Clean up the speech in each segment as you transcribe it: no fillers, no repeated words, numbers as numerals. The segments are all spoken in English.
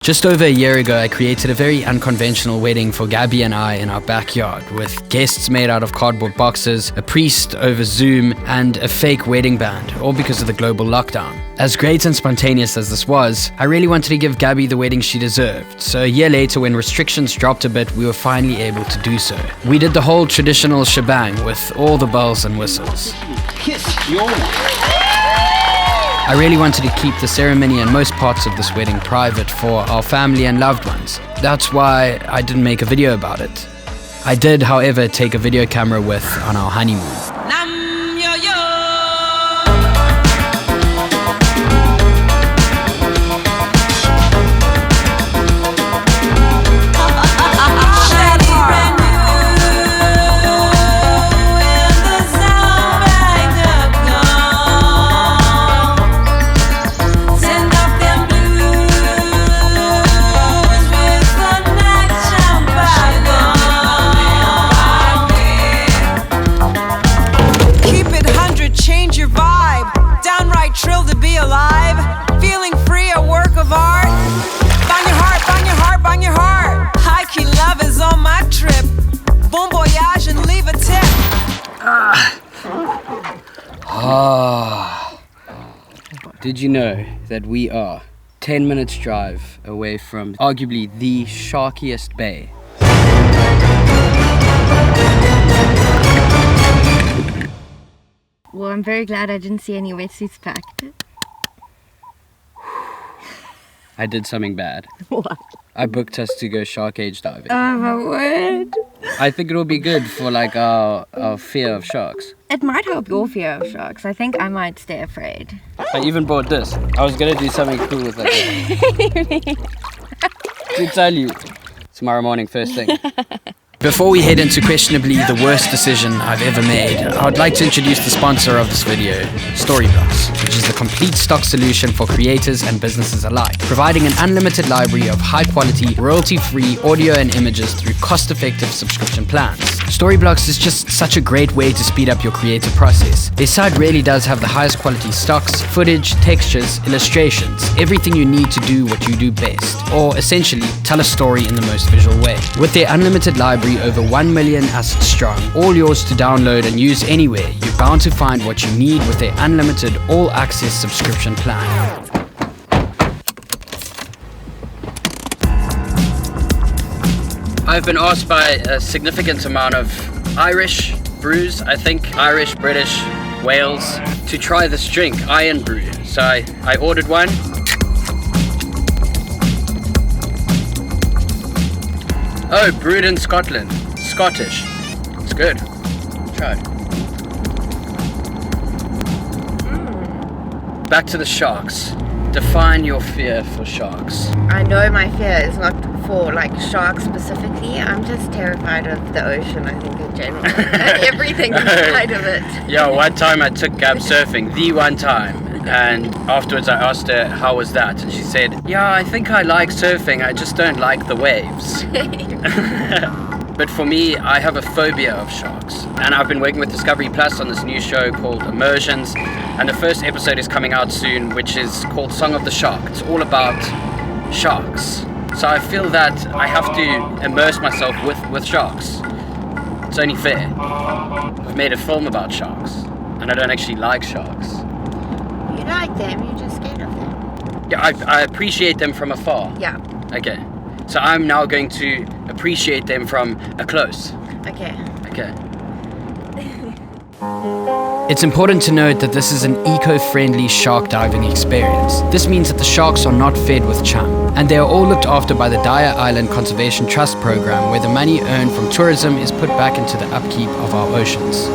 Just over a year ago, I created a very unconventional wedding for Gabby and I in our backyard, with guests made out of cardboard boxes, a priest over Zoom, and a fake wedding band, all because of the global lockdown. As great and spontaneous as this was, I really wanted to give Gabby the wedding she deserved. So a year later, when restrictions dropped a bit, we were finally able to do so. We did the whole traditional shebang with all the bells and whistles. Kiss your I really wanted to keep the ceremony and most parts of this wedding private for our family and loved ones. That's why I didn't make a video about it. I did, however, take a video camera with on our honeymoon. Did you know that we are 10 minutes drive away from arguably the sharkiest bay? Well, I'm very glad I didn't see any wetsuits packed. I did something bad. What? I booked us to go shark cage diving. Oh my word. I think it'll be good for like our fear of sharks. It might help your fear of sharks. I think I might stay afraid. I even bought this. I was gonna do something cool with it. To tell you, tomorrow morning first thing. Before we head into questionably the worst decision I've ever made, I would like to introduce the sponsor of this video, Storyblocks, which is the complete stock solution for creators and businesses alike, providing an unlimited library of high-quality, royalty-free audio and images through cost-effective subscription plans. Storyblocks is just such a great way to speed up your creative process. Their site really does have the highest quality stocks, footage, textures, illustrations, everything you need to do what you do best, or essentially tell a story in the most visual way. With their unlimited library over 1 million assets strong, all yours to download and use anywhere, you're bound to find what you need with their unlimited all-access subscription plan. I've been asked by a significant amount of Irish brews, I think Irish, British, Wales, to try this drink, Iron Brew. So I ordered one. Oh, brewed in Scotland. Scottish. It's good. Try it. Back to the sharks. Define your fear for sharks. I know my fear is not for like sharks specifically. I'm just terrified of the ocean, I think, in general. And everything inside of it. Yeah, one time I took Gab surfing. The one time. And afterwards I asked her, how was that? And she said, yeah, I think I like surfing, I just don't like the waves. But for me, I have a phobia of sharks. And I've been working with Discovery Plus on this new show called Immersions. And the first episode is coming out soon, which is called Song of the Shark. It's all about sharks. So I feel that I have to immerse myself with sharks. It's only fair. I've made a film about sharks. And I don't actually like sharks. You like them, you're just scared of them. Yeah, I appreciate them from afar. Yeah. Okay. So I'm now going to appreciate them from a close. Okay. Okay. It's important to note that this is an eco-friendly shark diving experience. This means that the sharks are not fed with chum, and they are all looked after by the Dyer Island Conservation Trust program, where the money earned from tourism is put back into the upkeep of our oceans.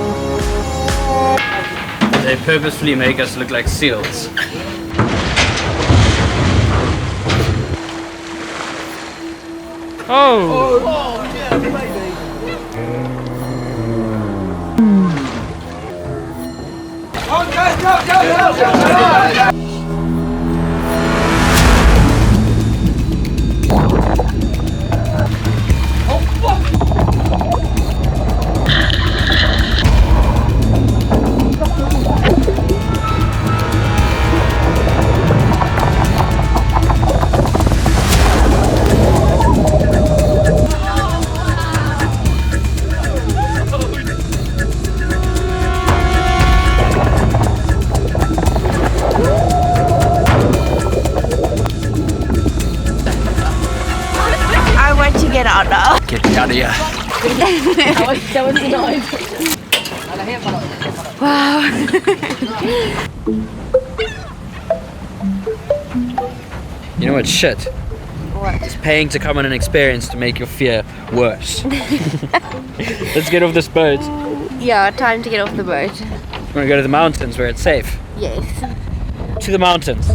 They purposefully make us look like seals. Oh yeah, baby. Go. get out now. Get me out of here. Wow. You know what's shit? What? It's paying to come on an experience to make your fear worse. Let's get off this boat. Yeah, time to get off the boat. We're gonna go to the mountains where it's safe. Yes. To the mountains.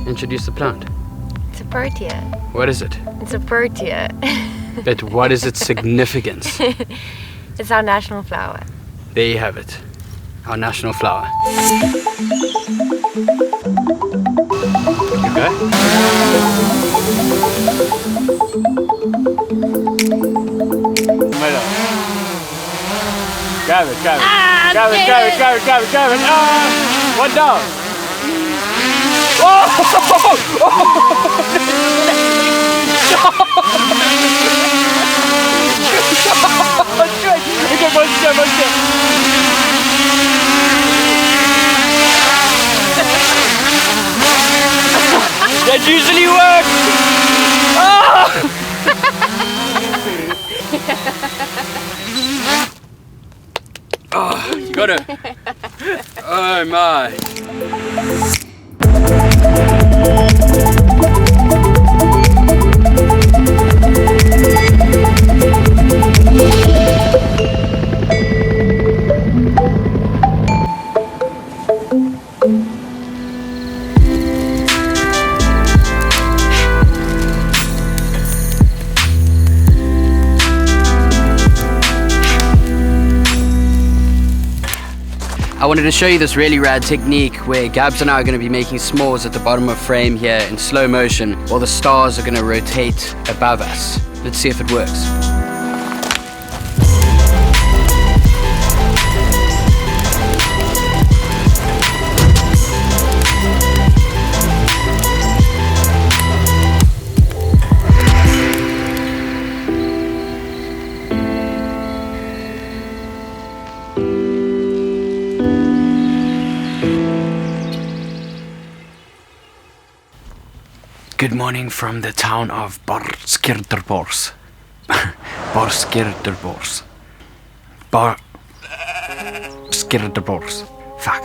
Introduce the plant. It's a protea. What is it? It's a protea. But what is its significance? It's our national flower. There you have it. Our national flower. Okay. Grab it. Grab it. Ah! One down. Oh! That usually works! Oh, you got it. Oh my. I wanted to show you this really rad technique where Gabs and I are going to be making s'mores at the bottom of frame here in slow motion while the stars are going to rotate above us. Let's see if it works. Good morning from the town of Borskirderbors. Borskirderbors. Fuck.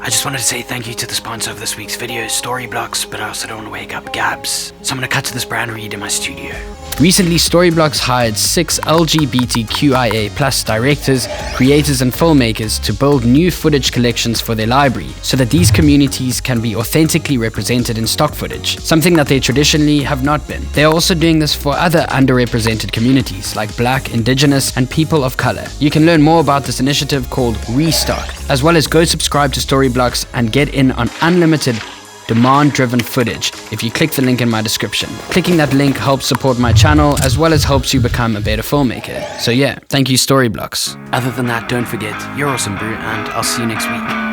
I just wanted to say thank you to the sponsor of this week's video, Storyblocks, but I also don't want to wake up Gabs. So I'm going to cut to this brand read in my studio. Recently, Storyblocks hired 6 LGBTQIA+ directors, creators, and filmmakers to build new footage collections for their library so that these communities can be authentically represented in stock footage, something that they traditionally have not been. They are also doing this for other underrepresented communities like Black, Indigenous, and people of color. You can learn more about this initiative called Restock, as well as go subscribe to Storyblocks and get in on unlimited demand-driven footage if you click the link in my description. Clicking that link helps support my channel as well as helps you become a better filmmaker. So yeah, thank you Storyblocks. Other than that, don't forget, you're awesome, bro, and I'll see you next week.